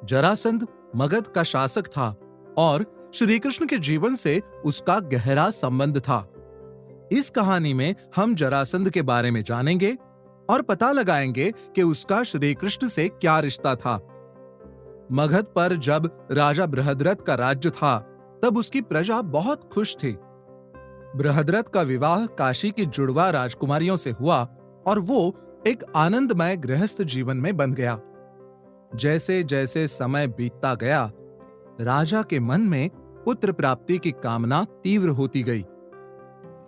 जरासंध मगध का शासक था और श्री कृष्ण के जीवन से उसका गहरा संबंध था। इस कहानी में हम जरासंध के बारे में जानेंगे और पता लगाएंगे कि उसका श्री कृष्ण से क्या रिश्ता था। मगध पर जब राजा बृहद्रथ का राज्य था, तब उसकी प्रजा बहुत खुश थी। बृहद्रथ का विवाह काशी की जुड़वा राजकुमारियों से हुआ और वो एक आनंदमय गृहस्थ जीवन में बन गया। जैसे जैसे समय बीतता गया, राजा के मन में पुत्र प्राप्ति की कामना तीव्र होती गई।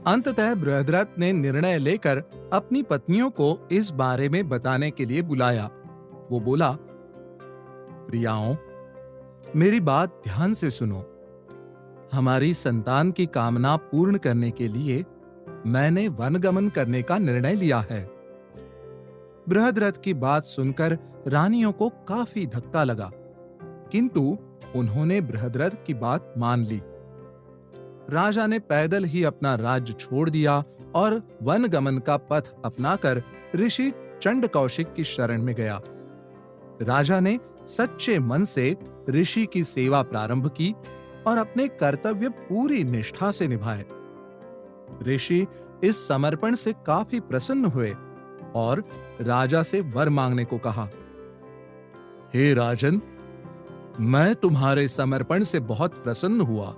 अंततः बृहद्रथ ने निर्णय लेकर अपनी पत्नियों को इस बारे में बताने के लिए बुलाया। वो बोला, प्रियाओं, मेरी बात ध्यान से सुनो। हमारी संतान की कामना पूर्ण करने के लिए मैंने वनगमन करने का निर्णय लिया है। बृहद्रथ की बात सुनकर रानियों को काफी धक्का लगा, किंतु उन्होंने बृहद्रथ की बात मान ली। राजा ने पैदल ही अपना राज्य छोड़ दिया और वनगमन का पथ अपनाकर ऋषि चंड कौशिक की शरण में गया। राजा ने सच्चे मन से ऋषि की सेवा प्रारंभ की और अपने कर्तव्य पूरी निष्ठा से निभाए। ऋषि इस समर्पण से काफी प्रसन्न हुए और राजा से वर मांगने को कहा। हे राजन, मैं तुम्हारे समर्पण से बहुत प्रसन्न हुआ।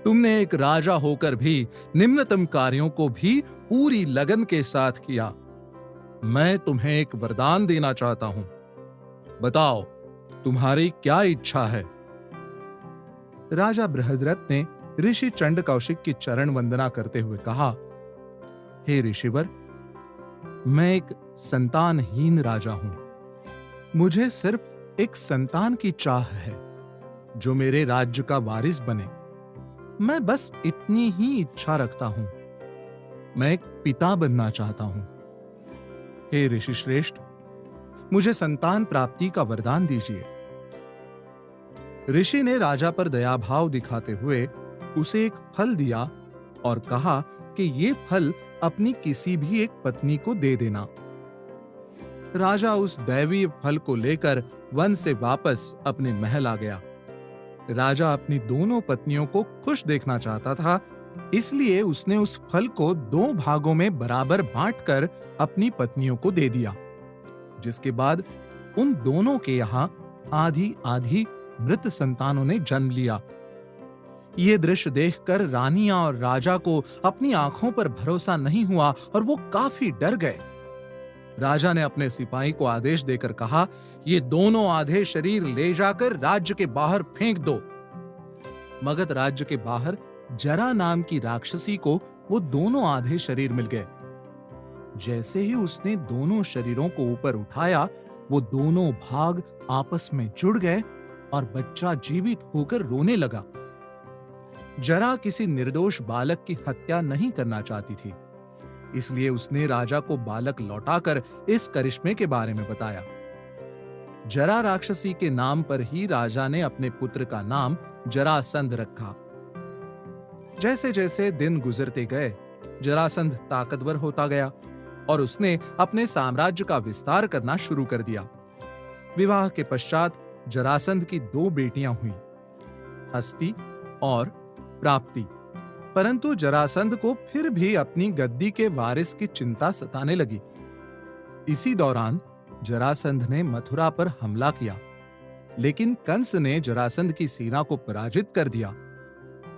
तुमने एक राजा होकर भी निम्नतम कार्यों को भी पूरी लगन के साथ किया। मैं तुम्हें एक वरदान देना चाहता हूं। बताओ, तुम्हारी क्या इच्छा है? राजा बृहद्रथ ने ऋषि चंड कौशिक की चरण वंदना करते हुए कहा, हे ऋषिवर, मैं एक संतानहीन राजा हूं। मुझे सिर्फ एक संतान की चाह है जो मेरे राज्य का वारिस बने। मैं बस इतनी ही इच्छा रखता हूं। मैं एक पिता बनना चाहता हूं। हे ऋषि श्रेष्ठ, मुझे संतान प्राप्ति का वरदान दीजिए। ऋषि ने राजा पर दयाभाव दिखाते हुए उसे एक फल दिया और कहा कि ये फल अपनी किसी भी एक पत्नी को दे देना। राजा उस दैवीय फल को लेकर वन से वापस अपने महल आ गया। राजा अपनी दोनों पत्नियों को खुश देखना चाहता था, इसलिए उसने उस फल को 2 भागों में बराबर बांटकर अपनी पत्नियों को दे दिया, जिसके बाद उन दोनों के यहां आधी आधी मृत संतानों ने जन्म लिया। ये दृश्य देखकर रानियां और राजा को अपनी आंखों पर भरोसा नहीं हुआ और वो काफी डर गए। राजा ने अपने सिपाही को आदेश देकर कहा, ये दोनों आधे शरीर ले जाकर राज्य के बाहर फेंक दो। मगध राज्य के बाहर जरा नाम की राक्षसी को वो दोनों आधे शरीर मिल गए। जैसे ही उसने दोनों शरीरों को ऊपर उठाया, वो दोनों भाग आपस में जुड़ गए और बच्चा जीवित होकर रोने लगा। जरा किसी निर्दोष बालक की हत्या नहीं करना चाहती थी, इसलिए उसने राजा को बालक लौटाकर इस करिश्मे के बारे में बताया। जरा राक्षसी के नाम पर ही राजा ने अपने पुत्र का नाम जरासंध रखा। जैसे जैसे दिन गुजरते गए, जरासंध ताकतवर होता गया और उसने अपने साम्राज्य का विस्तार करना शुरू कर दिया। विवाह के पश्चात जरासंध की 2 बेटियां हुई, हस्ती और प्राप्ति। परंतु जरासंध को फिर भी अपनी गद्दी के वारिस की चिंता सताने लगी। इसी दौरान जरासंध ने मथुरा पर हमला किया, लेकिन कंस ने जरासंध की सेना को पराजित कर दिया।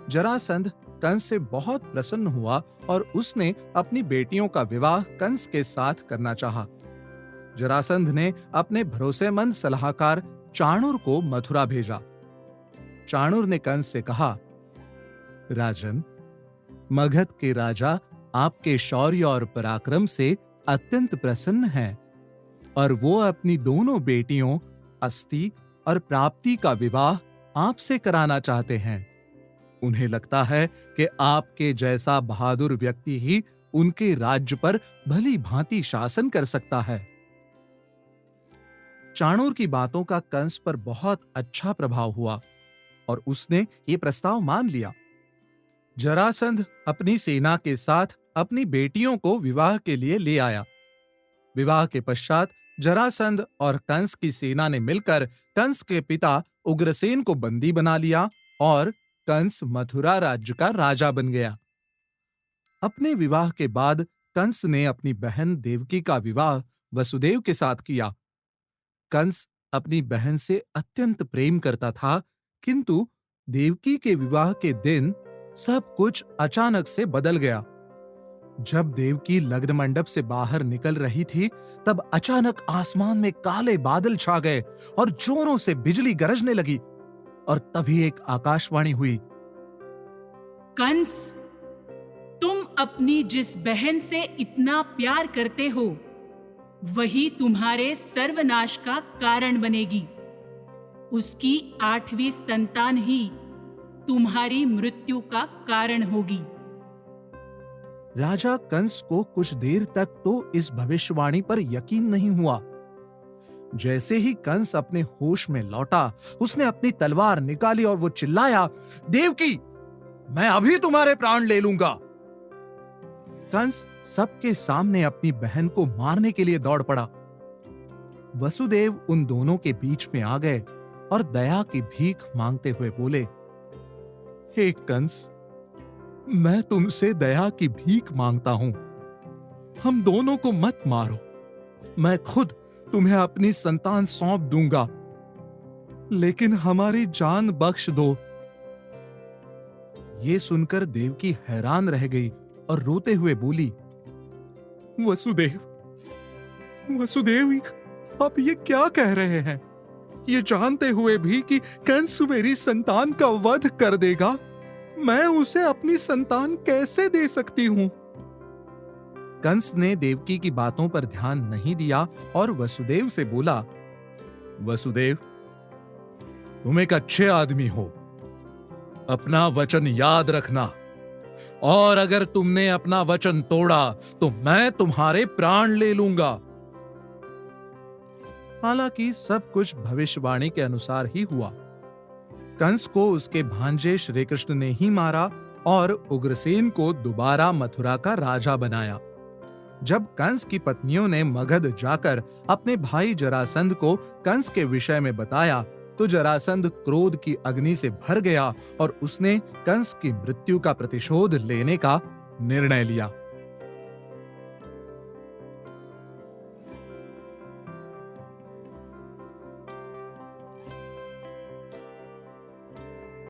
जरासंध कंस से बहुत प्रसन्न हुआ और उसने अपनी बेटियों का विवाह कंस के साथ करना चाहा। जरासंध ने अपने भरोसेमंद सलाहकार चाणूर को मथुरा भेजा। चाणूर ने कंस से कहा, राजन, मगध के राजा आपके शौर्य और पराक्रम से अत्यंत प्रसन्न हैं और वो अपनी दोनों बेटियों अस्ति और प्राप्ति का विवाह आपसे कराना चाहते हैं। उन्हें लगता है कि आपके जैसा बहादुर व्यक्ति ही उनके राज्य पर भली भांति शासन कर सकता है। चाणूर की बातों का कंस पर बहुत अच्छा प्रभाव हुआ और उसने ये प्रस्ताव मान लिया। जरासंध अपनी सेना के साथ अपनी बेटियों को विवाह के लिए ले आया। विवाह के पश्चात जरासंध और कंस की सेना ने मिलकर कंस के पिता उग्रसेन को बंदी बना लिया और कंस मथुरा राज्य का राजा बन गया। अपने विवाह के बाद कंस ने अपनी बहन देवकी का विवाह वसुदेव के साथ किया। कंस अपनी बहन से अत्यंत प्रेम करता था, किंतु देवकी के विवाह के दिन सब कुछ अचानक से बदल गया। जब देवकी लग्न मंडप से बाहर निकल रही थी, तब अचानक आसमान में काले बादल छा गए और जोरों से बिजली गरजने लगी। और तभी एक आकाशवाणी हुई। कंस, तुम अपनी जिस बहन से इतना प्यार करते हो, वही तुम्हारे सर्वनाश का कारण बनेगी। उसकी 8वीं संतान ही तुम्हारी मृत्यु का कारण होगी। राजा कंस को कुछ देर तक तो इस भविष्यवाणी पर यकीन नहीं हुआ। जैसे ही कंस अपने होश में लौटा, उसने अपनी तलवार निकाली और वो चिल्लाया, देवकी, मैं अभी तुम्हारे प्राण ले लूंगा। कंस सबके सामने अपनी बहन को मारने के लिए दौड़ पड़ा। वसुदेव उन दोनों के बीच में आ गए और दया की भीख मांगते हुए बोले, हे कंस, मैं तुमसे दया की भीख मांगता हूं। हम दोनों को मत मारो। मैं खुद तुम्हें अपनी संतान सौंप दूंगा, लेकिन हमारी जान बख्श दो। ये सुनकर देवकी हैरान रह गई और रोते हुए बोली, वसुदेव, वसुदेव, आप ये क्या कह रहे हैं? ये जानते हुए भी कि कंस मेरी संतान का वध कर देगा, मैं उसे अपनी संतान कैसे दे सकती हूं? कंस ने देवकी की बातों पर ध्यान नहीं दिया और वसुदेव से बोला, वसुदेव, तुम एक अच्छे आदमी हो, अपना वचन याद रखना, और अगर तुमने अपना वचन तोड़ा तो मैं तुम्हारे प्राण ले लूंगा। हालांकि सब कुछ भविष्यवाणी के अनुसार ही हुआ। कंस को उसके भांजे श्री कृष्ण ने ही मारा और उग्रसेन को दोबारा मथुरा का राजा बनाया। जब कंस की पत्नियों ने मगध जाकर अपने भाई जरासंध को कंस के विषय में बताया, तो जरासंध क्रोध की अग्नि से भर गया और उसने कंस की मृत्यु का प्रतिशोध लेने का निर्णय लिया।